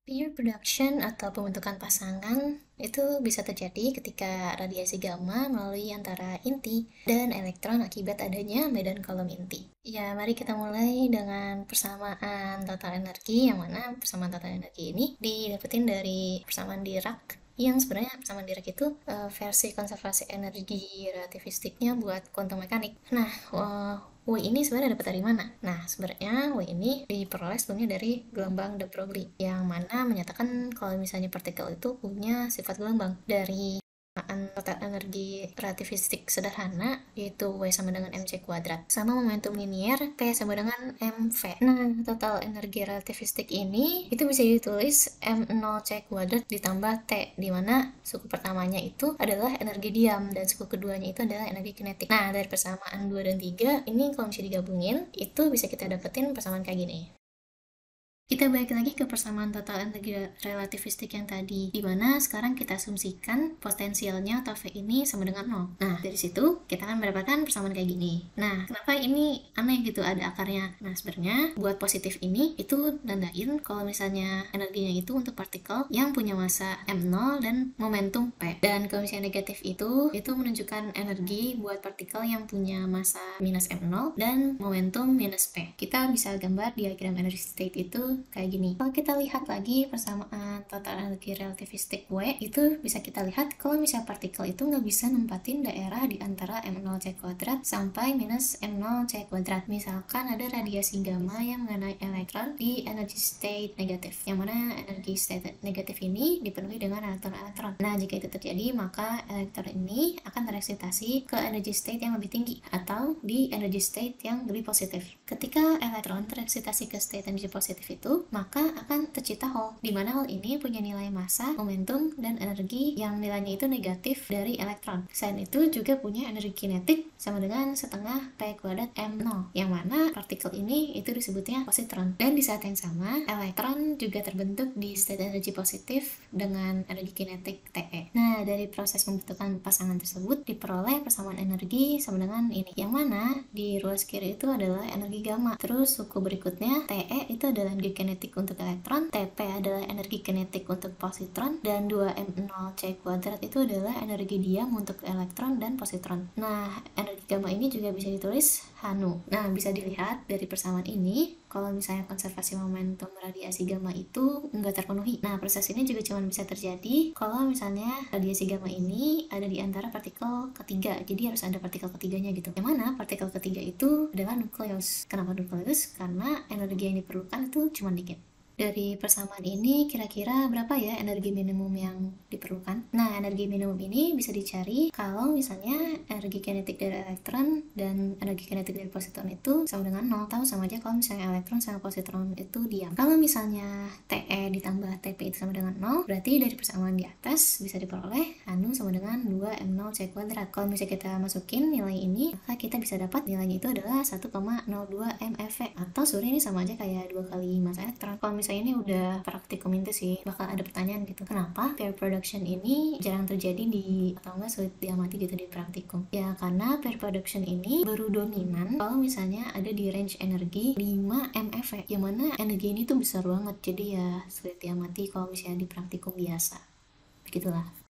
Peer production atau pembentukan pasangan itu bisa terjadi ketika radiasi gamma melalui antara inti dan elektron akibat adanya medan kolom inti. Ya, mari kita mulai dengan persamaan total energi, yang mana persamaan total energi ini didapetin dari persamaan Dirac, yang sebenarnya persamaan Dirac itu versi konservasi energi relativistiknya buat kuantum mekanik. Nah, W ini sebenarnya dapat dari mana? Nah, sebenarnya W ini diperoleh sebelumnya dari gelombang de Broglie, yang mana menyatakan kalau misalnya partikel itu punya sifat gelombang. Dari total energi relativistik sederhana, yaitu W sama dengan mc kuadrat, sama momentum linier P sama dengan mv. Nah, total energi relativistik ini itu bisa ditulis m0c kuadrat ditambah T, di mana suku pertamanya itu adalah energi diam dan suku keduanya itu adalah energi kinetik. Nah, dari persamaan 2 dan 3 ini kalau misalnya digabungin, itu bisa kita dapetin persamaan kayak gini. Kita balik lagi ke persamaan total energi relativistik yang tadi, di mana sekarang kita asumsikan potensialnya atau V ini sama dengan 0. Nah, dari situ kita akan mendapatkan persamaan kayak gini. Nah, kenapa ini aneh gitu ada akarnya? Nah, sebenarnya buat positif ini itu nandain kalau misalnya energinya itu untuk partikel yang punya massa M0 dan momentum P. Dan kalau misalnya negatif itu menunjukkan energi buat partikel yang punya massa minus M0 dan momentum minus P. Kita bisa gambar diagram energy state itu kayak gini. Kalau kita lihat lagi persamaan total energi relativistik W, itu bisa kita lihat kalau misalnya partikel itu nggak bisa nempatin daerah di antara M0C kuadrat sampai minus M0C kuadrat. Misalkan ada radiasi gamma yang mengenai elektron di energy state negatif, yang mana energi state negatif ini dipenuhi dengan elektron-elektron. Nah, jika itu terjadi, maka elektron ini akan tereksitasi ke energy state yang lebih tinggi atau di energy state yang lebih positif. Ketika elektron tereksitasi ke state energi positif itu, maka akan tercipta Hall, di mana Hall ini punya nilai massa, momentum, dan energi yang nilainya itu negatif dari elektron. Selain itu juga punya energi kinetik sama dengan setengah P kuadrat M0, yang mana partikel ini itu disebutnya positron. Dan di saat yang sama, elektron juga terbentuk di state energi positif dengan energi kinetik TE. Nah, dari proses pembentukan pasangan tersebut diperoleh persamaan energi sama dengan ini, yang mana di ruas kiri itu adalah energi gamma. Terus suku berikutnya TE itu adalah energi kinetik untuk elektron, TP adalah energi kinetik untuk positron, dan 2m0c kuadrat itu adalah energi diam untuk elektron dan positron. Nah, energi gamma ini juga bisa ditulis Hnu. Nah, bisa dilihat dari persamaan ini, kalau misalnya konservasi momentum radiasi gamma itu nggak terpenuhi. Nah, proses ini juga cuma bisa terjadi kalau misalnya radiasi gamma ini ada di antara partikel ketiga. Jadi harus ada partikel ketiganya gitu. Yang mana partikel ketiga itu adalah nukleus. Kenapa nukleus? Karena energi yang diperlukan itu cuma dikit. Dari persamaan ini kira-kira berapa ya energi minimum yang diperlukan? Nah, energi minimum ini bisa dicari kalau misalnya energi kinetik dari elektron dan energi kinetik dari positron itu sama dengan 0, atau sama aja kalau misalnya elektron sama positron itu diam. Kalau misalnya TE ditambah TP itu sama dengan 0, berarti dari persamaan di atas bisa diperoleh Hnu sama dengan 2m0c kuadrat. Kalau misalnya kita masukin nilai ini, maka kita bisa dapat nilainya itu adalah 1,02 MeV, atau sebenarnya ini sama aja kayak 2 kali massa elektron. Kalau misalnya ini udah praktikum itu sih bakal ada pertanyaan gitu, kenapa pair production ini jarang terjadi di atau enggak sulit diamati gitu di praktikum? Ya karena pair production ini baru dominan kalau misalnya ada di range energi 5 MeV, yang mana energi ini tuh besar banget, jadi ya sulit diamati kalau misalnya di praktikum biasa. Begitulah.